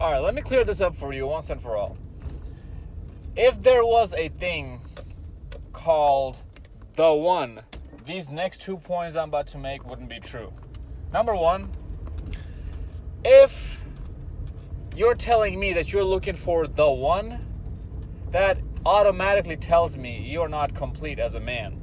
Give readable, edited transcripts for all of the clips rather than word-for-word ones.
All right, let me clear this up for you once and for all. If there was a thing called the one, these next 2 points I'm about to make wouldn't be true. Number one, if you're telling me that you're looking for the one, that automatically tells me you're not complete as a man.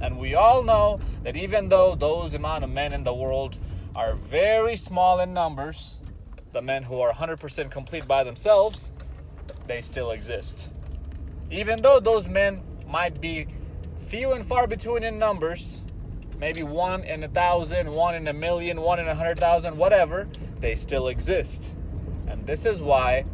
And we all know that even though those amount of men in the world are very small in numbers, the men who are 100% complete by themselves, they still exist. Even though those men might be few and far between in numbers, maybe 1 in 1,000, 1 in 1,000,000, 1 in 100,000, whatever, they still exist. And this is why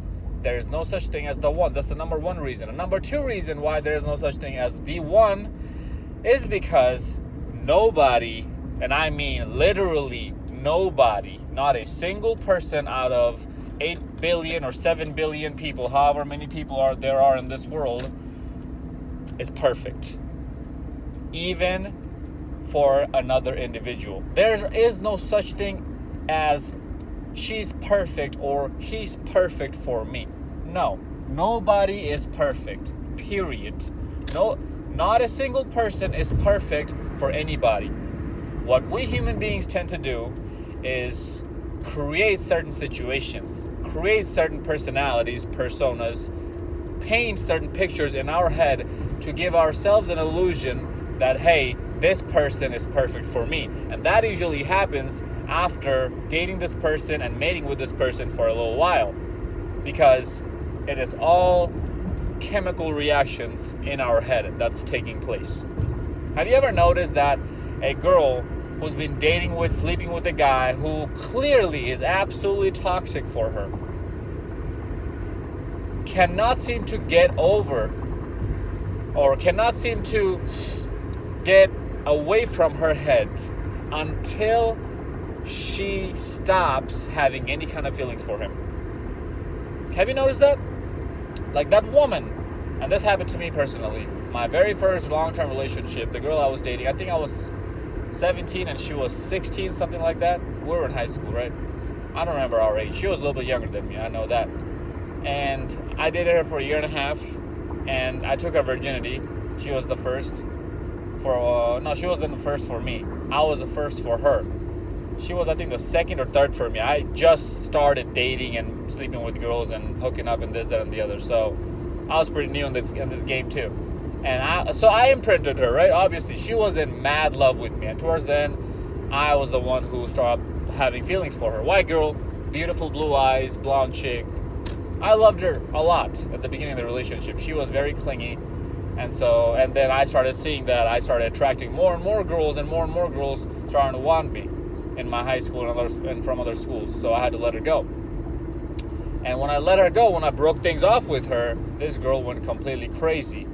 there is no such thing as the one. That's the number one reason. And number two reason why there is no such thing as the one is because nobody, and I mean literally nobody, not a single person out of 8 billion or 7 billion people, however many people there are in this world, is perfect. Even for another individual. There is no such thing as she's perfect or he's perfect for me. No, nobody is perfect, period. No, not a single person is perfect for anybody. What we human beings tend to do is create certain situations, create certain personalities, personas, paint certain pictures in our head to give ourselves an illusion that, hey, this person is perfect for me. And that usually happens after dating this person and mating with this person for a little while, because it is all chemical reactions in our head that's taking place. Have you ever noticed that a girl who's been dating with, sleeping with a guy who clearly is absolutely toxic for her cannot seem to get over, or cannot seem to get away from her head until she stops having any kind of feelings for him? Have you noticed that? Like that woman, and this happened to me personally, my very first long-term relationship, the girl I was dating, I think I was 17 and she was 16, something like that. We were in high school, right? I don't remember our age. She was a little bit younger than me, I know that. And I dated her for a year and a half, and I took her virginity. She was the first she wasn't the first for me. I was the first for her. She was, I think, the second or third for me. I just started dating and sleeping with girls and hooking up and this, that, and the other. So I was pretty new in this game too. And I imprinted her, right? Obviously, she was in mad love with me. And towards then, I was the one who started having feelings for her. White girl, beautiful blue eyes, blonde chick. I loved her a lot at the beginning of the relationship. She was very clingy. And then I started seeing that I started attracting more and more girls, and more girls starting to want me in my high school and from other schools. So I had to let her go. And when I let her go, when I broke things off with her, this girl went completely crazy.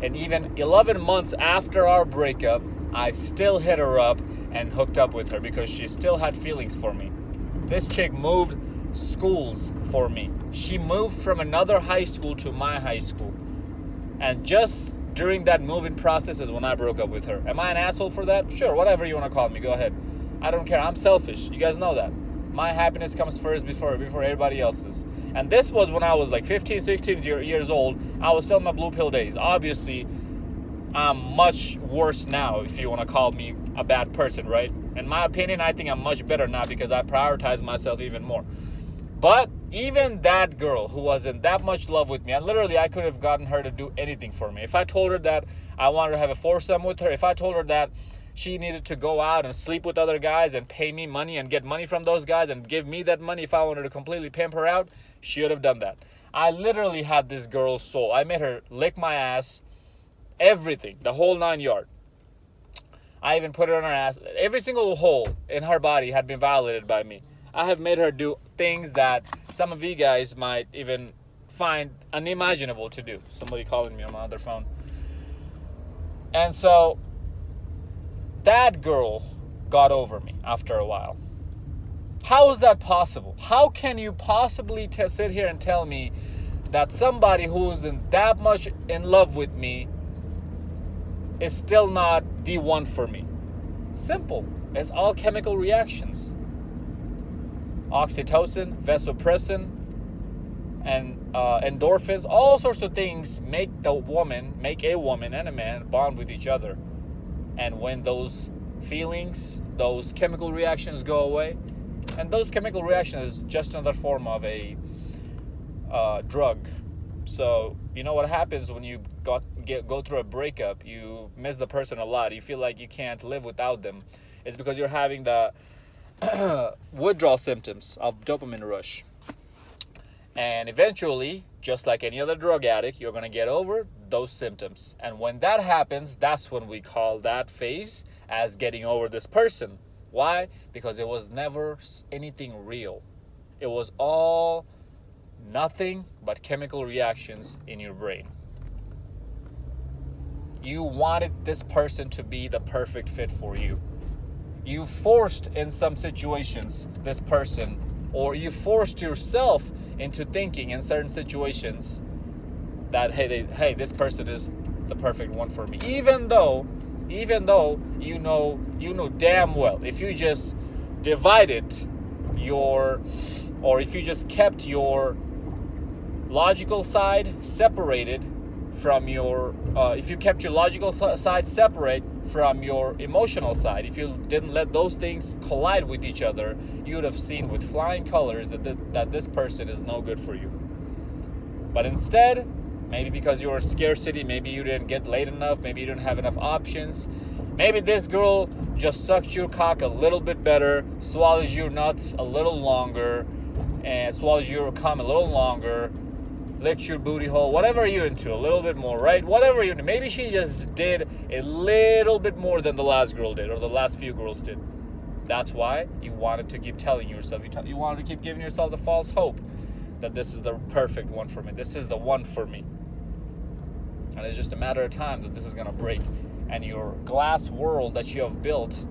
And even 11 months after our breakup, I still hit her up and hooked up with her because she still had feelings for me. This chick moved schools for me. She moved from another high school to my high school. And just during that moving process is when I broke up with her. Am I an asshole for that? Sure, whatever you want to call me, go ahead. I don't care. I'm selfish. You guys know that. My happiness comes first before everybody else's. And this was when I was like 15, 16 years old. I was still in my blue pill days. Obviously, I'm much worse now if you want to call me a bad person, right? In my opinion, I think I'm much better now because I prioritize myself even more. But even that girl who was in that much love with me, and literally I could have gotten her to do anything for me. If I told her that I wanted to have a foursome with her, if I told her that she needed to go out and sleep with other guys and pay me money and get money from those guys and give me that money if I wanted to completely pimp her out, she would have done that. I literally had this girl's soul. I made her lick my ass, everything, the whole 9 yards. I even put her on her ass. Every single hole in her body had been violated by me. I have made her do things that some of you guys might even find unimaginable to do. Somebody calling me on my other phone. And so that girl got over me after a while. How is that possible? How can you possibly sit here and tell me that somebody who's in that much in love with me is still not the one for me? Simple. It's all chemical reactions. Oxytocin, vasopressin, and endorphins, all sorts of things make a woman and a man bond with each other. And when those feelings, those chemical reactions go away, and those chemical reactions is just another form of a drug. So you know what happens when you go through a breakup? You miss the person a lot. You feel like you can't live without them. It's because you're having the withdrawal symptoms of dopamine rush. And eventually, just like any other drug addict, you're going to get over those symptoms. And when that happens, that's when we call that phase as getting over this person. Why? Because it was never anything real. It was all nothing but chemical reactions in your brain. You wanted this person to be the perfect fit for you. You forced in some situations this person, or you forced yourself into thinking in certain situations that hey, this person is the perfect one for me. Even though you know damn well, if you just divided if you just kept your logical side separated from your if you kept your logical side separate from your emotional side, if you didn't let those things collide with each other, you would have seen with flying colors that this person is no good for you. But instead, maybe because you were scarcity, maybe you didn't get laid enough, maybe you didn't have enough options, maybe this girl just sucks your cock a little bit better, swallows your nuts a little longer, and swallows your cum a little longer, licks your booty hole, whatever you're into, a little bit more, right? Whatever you're into. Maybe she just did a little bit more than the last girl did, or the last few girls did. That's why you wanted to keep telling yourself, you wanted to keep giving yourself the false hope that this is the perfect one for me, this is the one for me. And it's just a matter of time that this is going to break. And your glass world that you have built,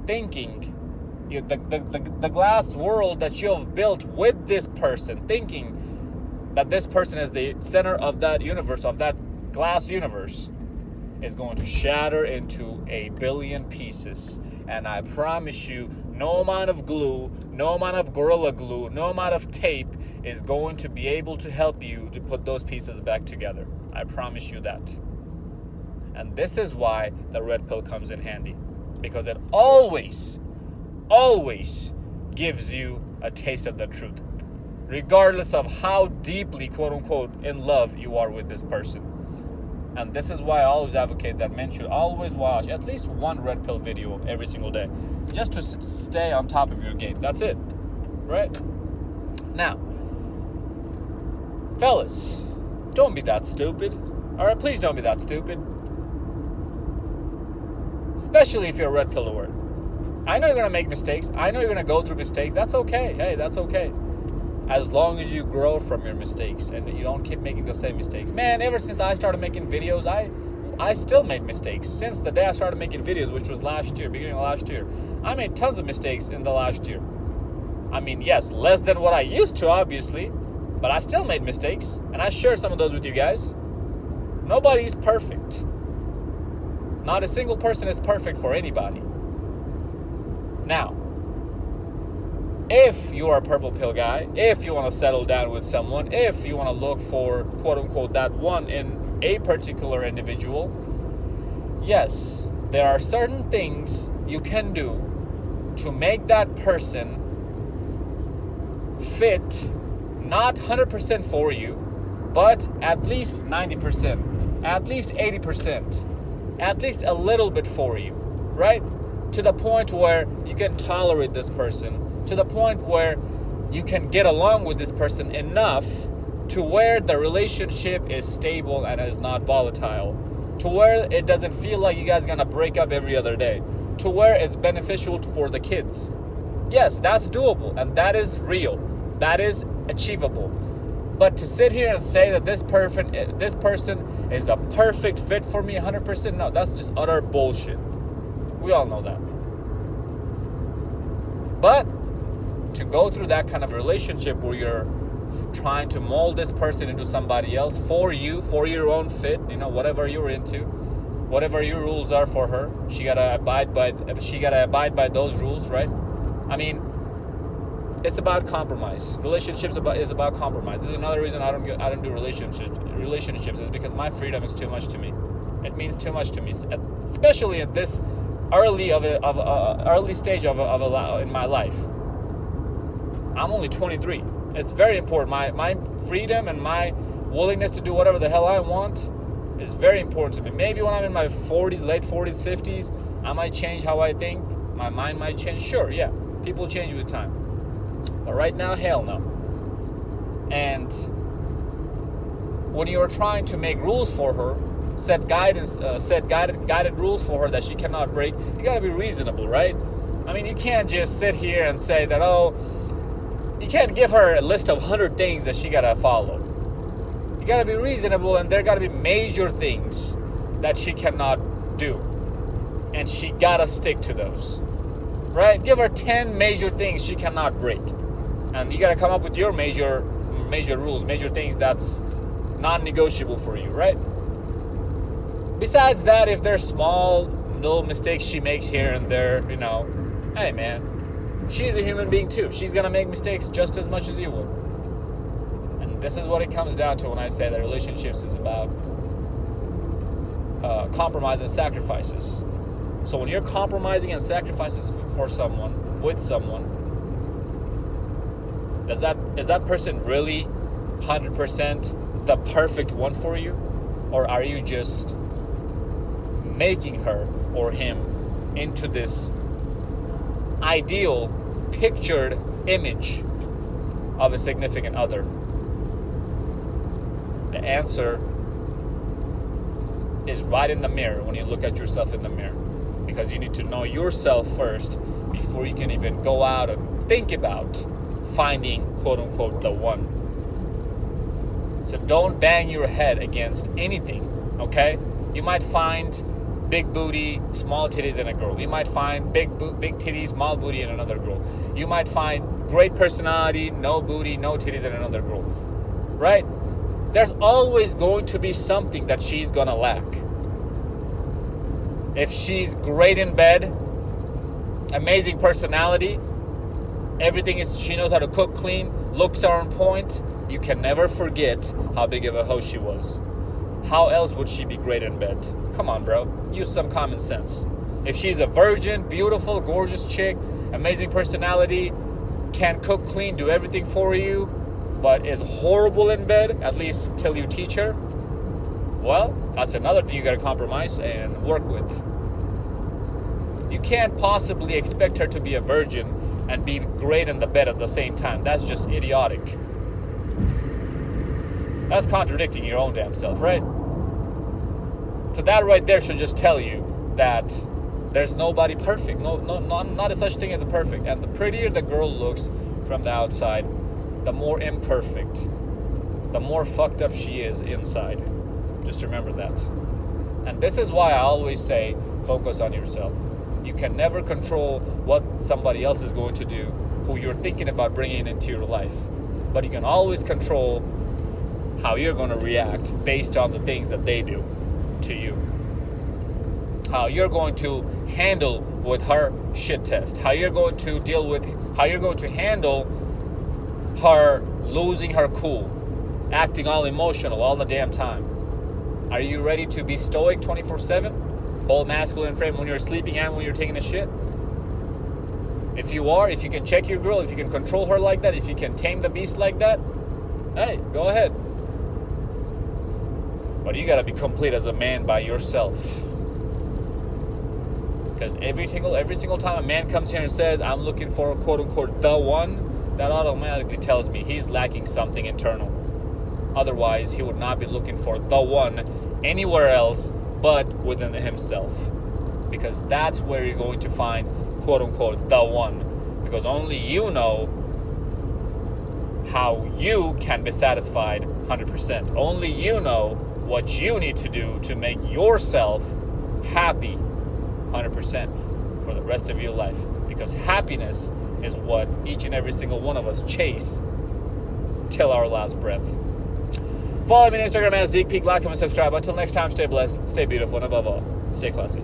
thinking, the glass world that you have built with this person, thinking that this person is the center of that universe, of that glass universe, is going to shatter into a billion pieces. And I promise you, no amount of glue, no amount of Gorilla Glue, no amount of tape is going to be able to help you to put those pieces back together. I promise you that. And this is why the red pill comes in handy. Because it always gives you a taste of the truth, regardless of how deeply, quote unquote, in love you are with this person. And this is why I always advocate that men should always watch at least one red pill video every single day, just to stay on top of your game. That's it, right? Now, fellas, don't be that stupid. All right, please don't be that stupid. Especially if you're a red pillower. I know you're gonna make mistakes. I know you're gonna go through mistakes. That's okay. Hey, that's okay. As long as you grow from your mistakes and you don't keep making the same mistakes. Man, ever since I started making videos, I still made mistakes. Since the day I started making videos, which was last year, beginning of last year, I made tons of mistakes in the last year. I mean, yes, less than what I used to, obviously, but I still made mistakes, and I share some of those with you guys. Nobody's perfect. Not a single person is perfect for anybody. Now, if you are a purple pill guy, if you want to settle down with someone, if you want to look for, quote unquote, that one in a particular individual, yes, there are certain things you can do to make that person fit, not 100% for you, but at least 90%, at least 80%, at least a little bit for you, right? To the point where you can tolerate this person, to the point where you can get along with this person enough to where the relationship is stable and is not volatile, to where it doesn't feel like you guys are gonna break up every other day, to where it's beneficial for the kids. Yes, that's doable, and that is real. That is achievable. But to sit here and say that this person is the perfect fit for me 100%, no, that's just utter bullshit. We all know that. But to go through that kind of relationship where you're trying to mold this person into somebody else for you, for your own fit, whatever you're into, whatever your rules are for her, she gotta abide by those rules, right? I mean, it's about compromise. Relationships is about compromise. This is another reason I don't do relationships is because my freedom is too much to me. It means too much to me, especially at this early stage in my life. I'm only 23. It's very important. My freedom and my willingness to do whatever the hell I want is very important to me. Maybe when I'm in my 40s, late 40s, 50s, I might change how I think. My mind might change. Sure, yeah. People change with time. But right now, hell no. And when you are trying to make rules for her, set guided rules for her that she cannot break, you gotta be reasonable, right? I mean, you can't just sit here and say that, you can't give her a list of 100 things that she gotta follow. You gotta be reasonable, and there gotta be major things that she cannot do. And she gotta stick to those. Right? Give her 10 major things she cannot break. And you gotta come up with your major rules, major things that's non-negotiable for you, right? Besides that, if there's small little mistakes she makes here and there, hey man, she's a human being too. She's gonna make mistakes just as much as you would. And this is what it comes down to when I say that relationships is about compromise and sacrifices. So when you're compromising and sacrifices for someone, with someone, is that person really 100% the perfect one for you? Or are you just making her or him into this ideal, pictured image of a significant other? The answer is right in the mirror when you look at yourself in the mirror. Because you need to know yourself first before you can even go out and think about finding, quote unquote, the one. So don't bang your head against anything, okay? You might find big booty, small titties in a girl. You might find big titties, small booty in another girl. You might find great personality, no booty, no titties in another girl, right? There's always going to be something that she's gonna lack. If she's great in bed, amazing personality, she knows how to cook clean, looks are on point, you can never forget how big of a hoe she was. How else would she be great in bed? Come on, bro. Use some common sense. If she's a virgin, beautiful, gorgeous chick, amazing personality, can cook clean, do everything for you, but is horrible in bed, at least till you teach her, well, that's another thing you gotta compromise and work with. You can't possibly expect her to be a virgin and be great in the bed at the same time. That's just idiotic. That's contradicting your own damn self, right? So that right there should just tell you that there's nobody perfect. Not a such thing as a perfect. And the prettier the girl looks from the outside, the more imperfect, the more fucked up she is inside. Just remember that. And this is why I always say, focus on yourself. You can never control what somebody else is going to do, who you're thinking about bringing into your life. But you can always control how you're going to react based on the things that they do to you. How you're going to handle with her shit test. How you're going to handle her losing her cool, acting all emotional all the damn time. Are you ready to be stoic 24/7? Hold masculine frame when you're sleeping and when you're taking a shit? If you are, if you can check your girl, if you can control her like that, if you can tame the beast like that, hey, go ahead. But you gotta be complete as a man by yourself. Because every single time a man comes here and says, I'm looking for, quote unquote, the one, that automatically tells me he's lacking something internal. Otherwise, he would not be looking for the one anywhere else but within himself. Because that's where you're going to find, quote unquote, the one. Because only you know how you can be satisfied 100%. Only you know what you need to do to make yourself happy 100% for the rest of your life. Because happiness is what each and every single one of us chase till our last breath. Follow me on Instagram at Zeekpeak. Like, comment, subscribe. Until next time, stay blessed, stay beautiful, and above all, stay classy.